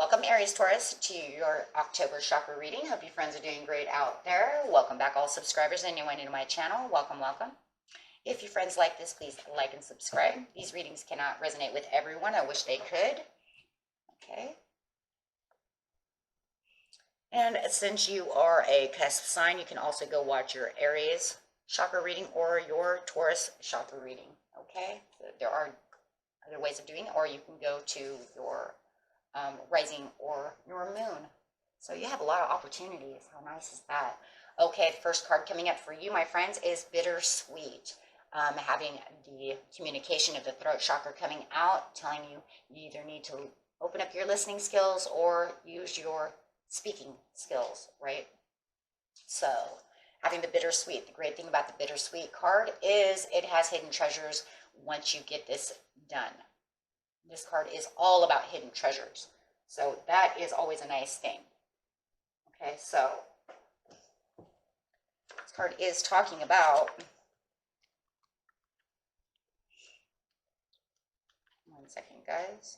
Welcome, Aries, Taurus, to your October chakra reading. Hope you friends are doing great out there. Welcome back, all subscribers and anyone new to my channel. Welcome, welcome. If your friends like this, please like and subscribe. These readings cannot resonate with everyone. I wish they could. Okay. And since you are a Cusp sign, you can also go watch your Aries chakra reading or your Taurus chakra reading. Okay. So there are other ways of doing it, or you can go to your rising or your moon. So you have a lot of opportunities. How nice is that? Okay, the first card coming up for you, my friends, is bittersweet. Having the communication of the throat chakra coming out, telling you you either need to open up your listening skills or use your speaking skills, right? So having the bittersweet, the great thing about the bittersweet card is it has hidden treasures once you get this done. This card is all about hidden treasures. So that is always a nice thing. Okay, so this card is talking about, one second, guys.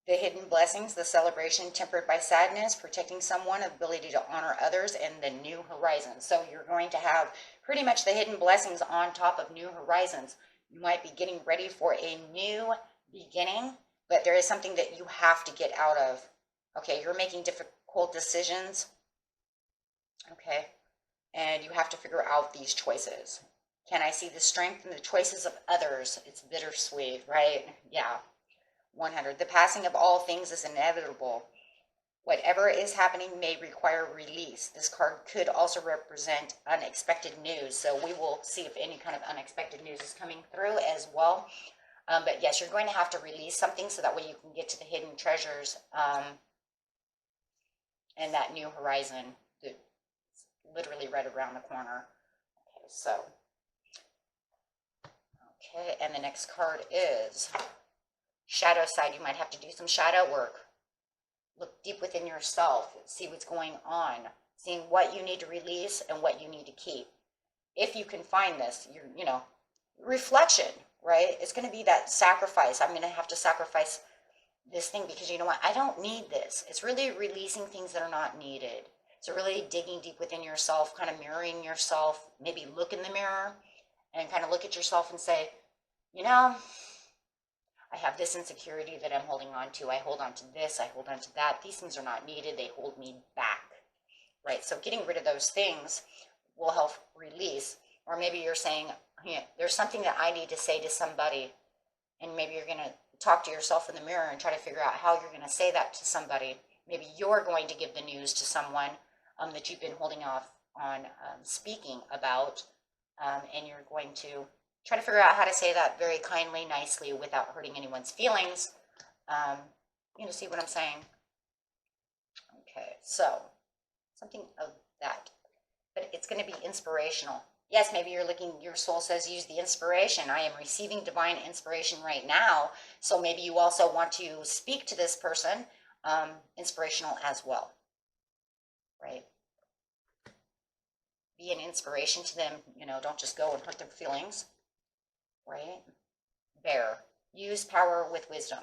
The hidden blessings, the celebration tempered by sadness, protecting someone, ability to honor others, and the new horizons. So you're going to have pretty much the hidden blessings on top of new horizons. You might be getting ready for a new beginning, but there is something that you have to get out of. Okay, you're making difficult decisions. Okay, and you have to figure out these choices. Can I see the strength in the choices of others? It's bittersweet, right? Yeah. 100. The passing of all things is inevitable. Whatever is happening may require release. This card could also represent unexpected news. So we will see if any kind of unexpected news is coming through as well. But yes, you're going to have to release something so that way you can get to the hidden treasures and that new horizon that's literally right around the corner. Okay, so. Okay, and the next card is shadow side. You might have to do some shadow work. Look deep within yourself, see what's going on, seeing what you need to release and what you need to keep. If you can find this, reflection, right? It's going to be that sacrifice. I'm going to have to sacrifice this thing because you know what? I don't need this. It's really releasing things that are not needed. So really digging deep within yourself, kind of mirroring yourself, maybe look in the mirror and kind of look at yourself and say, I have this insecurity that I'm holding on to. I hold on to this. I hold on to that. These things are not needed. They hold me back, right? So getting rid of those things will help release. Or maybe you're saying, there's something that I need to say to somebody. And maybe you're going to talk to yourself in the mirror and try to figure out how you're going to say that to somebody. Maybe you're going to give the news to someone that you've been holding off on speaking about. And you're going to try to figure out how to say that very kindly, nicely, without hurting anyone's feelings. See what I'm saying? Okay, so something of that. But it's going to be inspirational. Yes, maybe you're looking, your soul says use the inspiration. I am receiving divine inspiration right now. So maybe you also want to speak to this person, inspirational as well, right? Be an inspiration to them. Don't just go and hurt their feelings. Right? Bear. Use power with wisdom.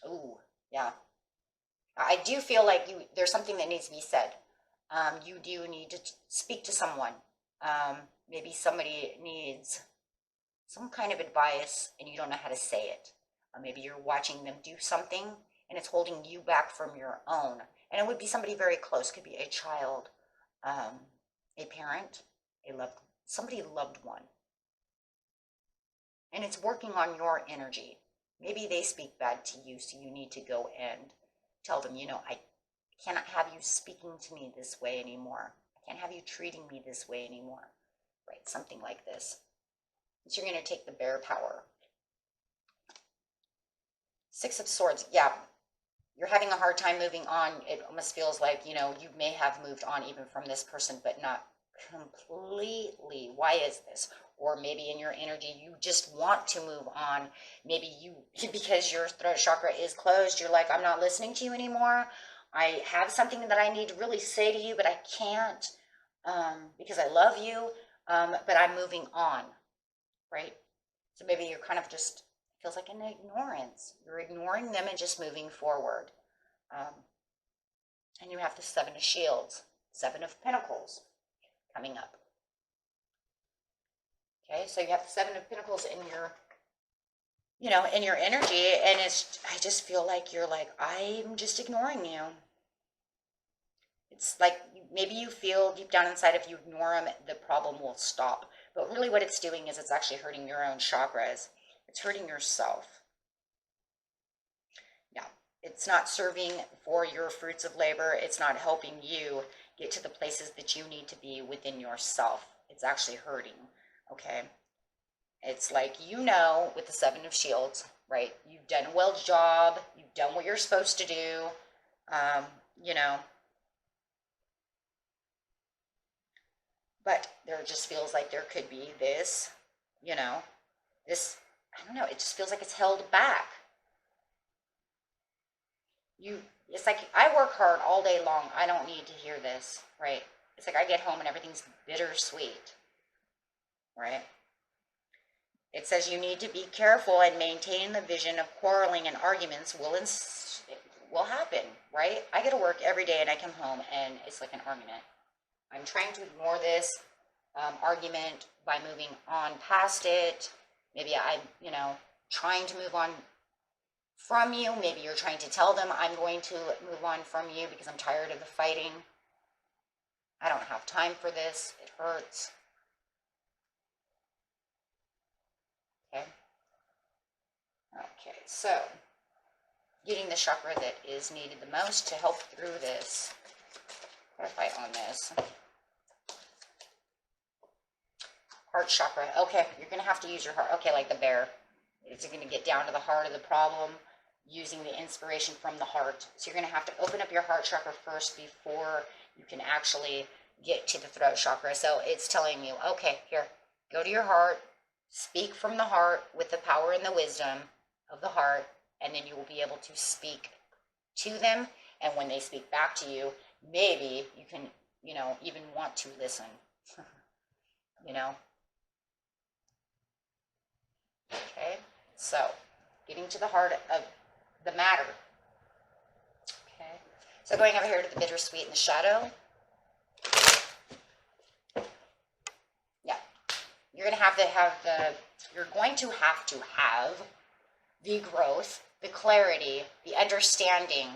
Ooh, yeah. I do feel like there's something that needs to be said. You do need to speak to someone. Maybe somebody needs some kind of advice and you don't know how to say it. Maybe you're watching them do something and it's holding you back from your own. And it would be somebody very close. Could be a child, a parent, somebody loved one. And it's working on your energy. Maybe they speak bad to you, so you need to go and tell them, I cannot have you speaking to me this way anymore. I can't have you treating me this way anymore. Right, something like this. So you're going to take the bear power. 6 of Swords, yeah. You're having a hard time moving on. It almost feels like, you may have moved on even from this person, but not completely. Why is this? Or maybe in your energy, you just want to move on. Maybe because your throat chakra is closed, you're like, I'm not listening to you anymore. I have something that I need to really say to you, but I can't because I love you, but I'm moving on, right? So maybe you're kind of just feels like an ignorance. You're ignoring them and just moving forward. And you have the Seven of Shields, Seven of Pentacles coming up. Okay, so you have the Seven of Pentacles in your, in your energy, and I just feel like you're like, I'm just ignoring you. It's like maybe you feel deep down inside if you ignore them, the problem will stop. But really what it's doing is it's actually hurting your own chakras. It's hurting yourself. Yeah, it's not serving for your fruits of labor. It's not helping you get to the places that you need to be within yourself. It's actually hurting, okay? It's like, with the Seven of Shields, right? You've done a well job. You've done what you're supposed to do, But there just feels like there could be this, this, I don't know, it just feels like it's held back. It's like, I work hard all day long. I don't need to hear this, right? It's like I get home and everything's bittersweet, right? It says you need to be careful and maintain the vision of quarreling and arguments will happen, right? I go to work every day and I come home and it's like an argument. I'm trying to ignore this argument by moving on past it. Maybe I'm, trying to move on from you. Maybe you're trying to tell them I'm going to move on from you because I'm tired of the fighting. I don't have time for this. It hurts. Okay. Okay, so getting the chakra that is needed the most to help through this. Clarify on this. Heart chakra. Okay, you're going to have to use your heart. Okay, like the bear. It's going to get down to the heart of the problem using the inspiration from the heart. So you're going to have to open up your heart chakra first before you can actually get to the throat chakra. So it's telling you, okay, here, go to your heart, speak from the heart with the power and the wisdom of the heart, and then you will be able to speak to them. And when they speak back to you, maybe you can, even want to listen, Okay, so getting to the heart of the matter. Okay, so going over here to the bittersweet and the shadow. Yeah, you're going to have to have the growth, the clarity, the understanding,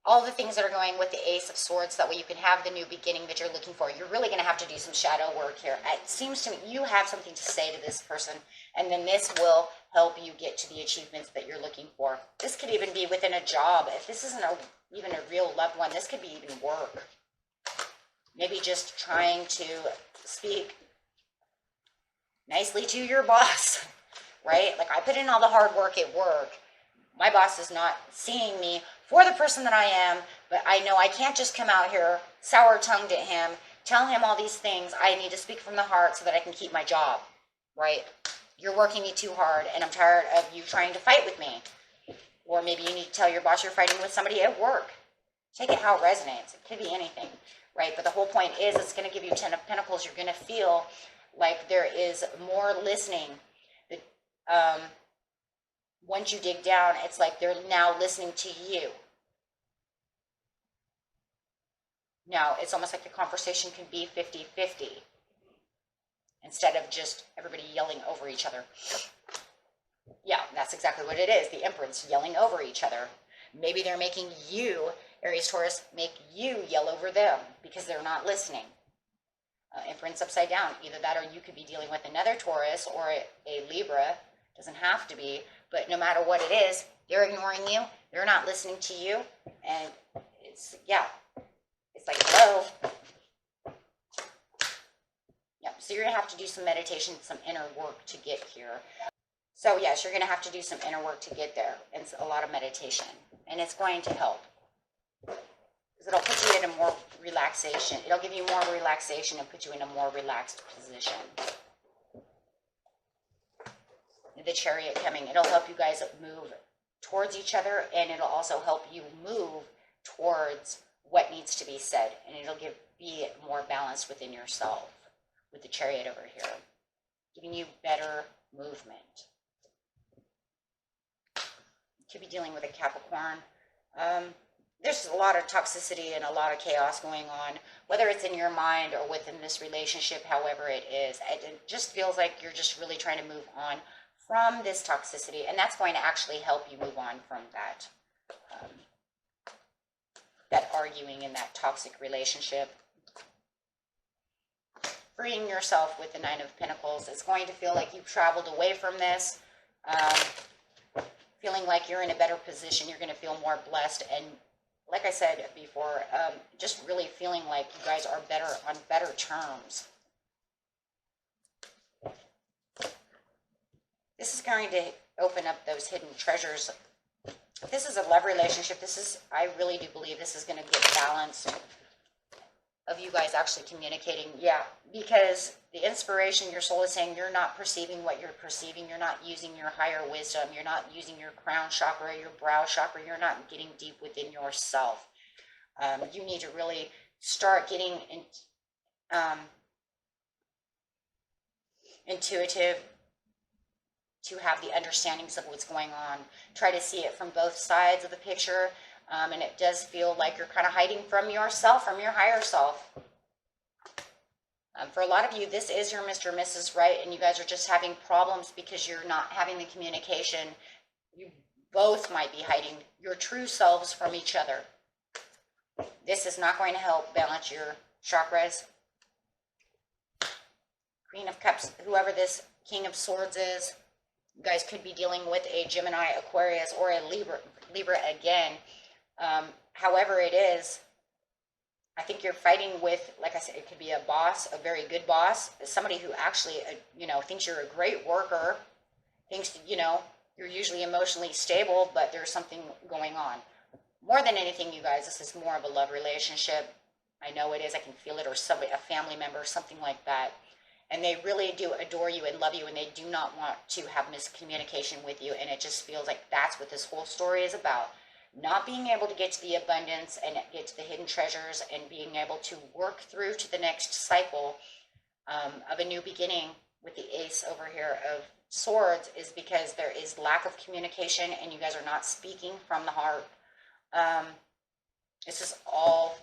all the things that are going with the Ace of Swords, that way you can have the new beginning that you're looking for. You're really going to have to do some shadow work here. It seems to me you have something to say to this person, and then this will help you get to the achievements that you're looking for. This could even be within a job. If this isn't even a real loved one, this could be even work. Maybe just trying to speak nicely to your boss, right? Like, I put in all the hard work at work. My boss is not seeing me for the person that I am, but I know I can't just come out here sour-tongued at him, tell him all these things. I need to speak from the heart so that I can keep my job, right? You're working me too hard, and I'm tired of you trying to fight with me. Or maybe you need to tell your boss you're fighting with somebody at work. Take it how it resonates. It could be anything, right? But the whole point is it's going to give you 10 of Pentacles. You're going to feel like there is more listening. Once you dig down, it's like they're now listening to you. Now, it's almost like the conversation can be 50-50 instead of just everybody yelling over each other. Yeah, that's exactly what it is. The Empress yelling over each other. Maybe they're making you, Aries, Taurus, make you yell over them because they're not listening. Empress upside down. Either that or you could be dealing with another Taurus or a Libra. Doesn't have to be, but no matter what it is, they're ignoring you. They're not listening to you. And it's like, hello. Yep, so you're going to have to do some meditation, some inner work to get here. So yes, you're going to have to do some inner work to get there, and a lot of meditation. And it's going to help. Because it'll put you in a more relaxation. It'll give you more relaxation and put you in a more relaxed position. The Chariot coming, it'll help you guys move towards each other, and it'll also help you move towards what needs to be said, and it'll be more balanced within yourself with the Chariot over here, giving you better movement. Could be dealing with a Capricorn. There's a lot of toxicity and a lot of chaos going on, whether it's in your mind or within this relationship, however it is. It just feels like you're just really trying to move on from this toxicity, and that's going to actually help you move on from that, that arguing in that toxic relationship. Freeing yourself with the Nine of Pentacles. It's going to feel like you've traveled away from this, feeling like you're in a better position. You're going to feel more blessed, and like I said before, just really feeling like you guys are on better terms. This is going to open up those hidden treasures. If this is a love relationship, I really do believe this is going to get balanced of you guys actually communicating. Yeah, because the inspiration, your soul is saying you're not perceiving what you're perceiving. You're not using your higher wisdom. You're not using your crown chakra, your brow chakra. You're not getting deep within yourself. You need to really start getting intuitive to have the understandings of what's going on. Try to see it from both sides of the picture. And it does feel like you're kind of hiding from yourself, from your higher self. For a lot of you, this is your Mr. and Mrs. Right, and you guys are just having problems because you're not having the communication. You both might be hiding your true selves from each other. This is not going to help balance your chakras. Queen of Cups, whoever this King of Swords is, you guys could be dealing with a Gemini, Aquarius, or a Libra again. However it is, I think you're fighting with, like I said, it could be a boss, a very good boss, somebody who actually, thinks you're a great worker, thinks, you're usually emotionally stable, but there's something going on. More than anything, you guys, this is more of a love relationship. I know it is. I can feel it, or somebody, a family member, something like that. And they really do adore you and love you, and they do not want to have miscommunication with you. And it just feels like that's what this whole story is about. Not being able to get to the abundance and get to the hidden treasures, and being able to work through to the next cycle of a new beginning with the Ace over here of Swords, is because there is lack of communication and you guys are not speaking from the heart. This is all,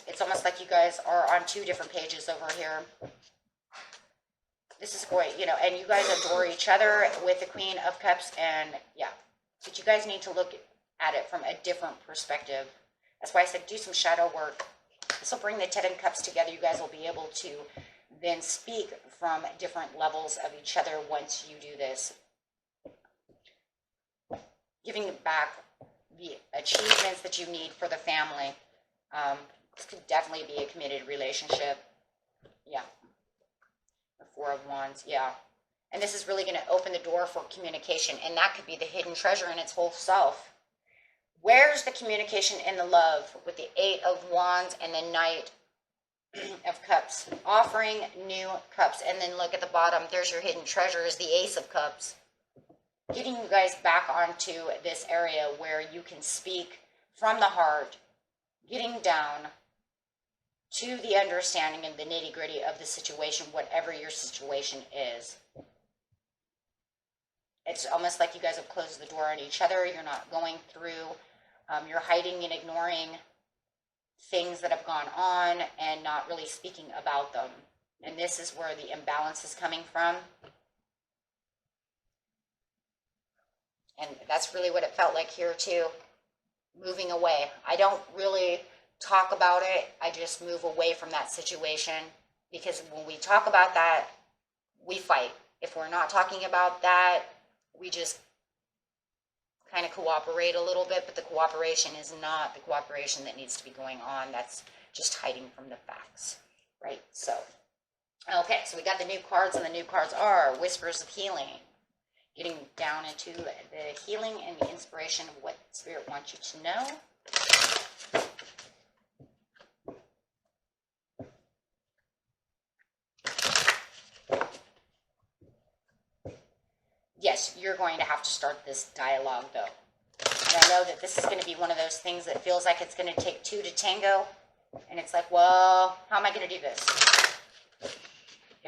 it's almost like you guys are on two different pages over here. This is great, and you guys adore each other with the Queen of Cups, and yeah. But you guys need to look at it from a different perspective. That's why I said do some shadow work. This will bring the Ten of Cups together. You guys will be able to then speak from different levels of each other once you do this. Giving back the achievements that you need for the family. This could definitely be a committed relationship. Yeah. The Four of Wands. Yeah. And this is really going to open the door for communication. And that could be the hidden treasure in its whole self. Where's the communication and the love with the Eight of Wands and the Knight of Cups? Offering new cups. And then look at the bottom. There's your hidden treasure, is the Ace of Cups. Getting you guys back onto this area where you can speak from the heart. Getting down to the understanding and the nitty-gritty of the situation, whatever your situation is. It's almost like you guys have closed the door on each other. You're not going through. You're hiding and ignoring things that have gone on and not really speaking about them. And this is where the imbalance is coming from. And that's really what it felt like here too. Moving away. I don't really talk about it. I just move away from that situation. Because when we talk about that, we fight. If we're not talking about that, we just kind of cooperate a little bit, but the cooperation is not the cooperation that needs to be going on. That's just hiding from the facts, right? So, okay, so we got the new cards, and the new cards are Whispers of Healing. Getting down into the healing and the inspiration of what Spirit wants you to know. Yes, you're going to have to start this dialogue, though. And I know that this is going to be one of those things that feels like it's going to take two to tango. And it's like, well, how am I going to do this?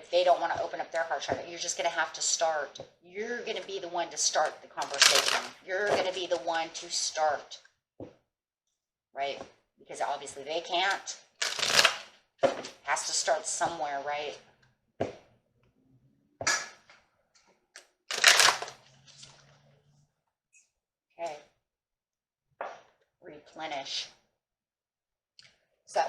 If they don't want to open up their heart chakra, you're just going to have to start. You're going to be the one to start the conversation. You're going to be the one to start, right? Because obviously they can't. Has to start somewhere, right? Okay. Replenish. So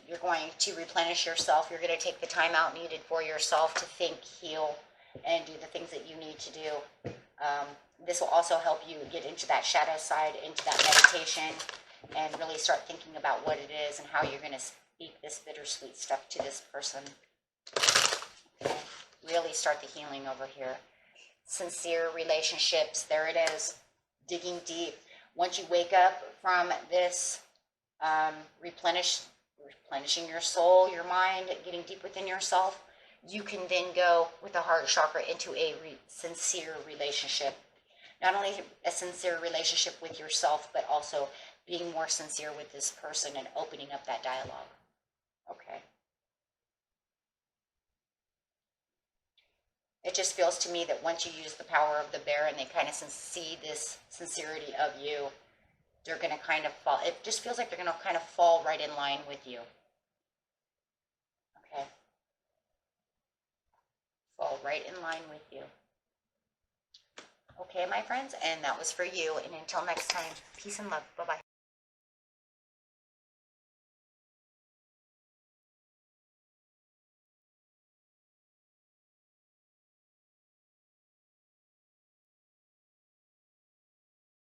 you're going to replenish yourself. You're going to take the time out needed for yourself to think, heal, and do the things that you need to do. This will also help you get into that shadow side, into that meditation, and really start thinking about what it is and how you're going to speak this bittersweet stuff to this person. Okay. Really start the healing over here. Sincere relationships. There it is. Digging deep. Once you wake up from this replenishing your soul, your mind, getting deep within yourself, you can then go with the heart chakra into a sincere relationship. Not only a sincere relationship with yourself, but also being more sincere with this person and opening up that dialogue. Okay. It just feels to me that once you use the power of the bear and they kind of see this sincerity of you, they're going to kind of fall. It just feels like they're going to kind of fall right in line with you. Okay. Fall right in line with you. Okay, my friends, and that was for you. And until next time, peace and love. Bye-bye.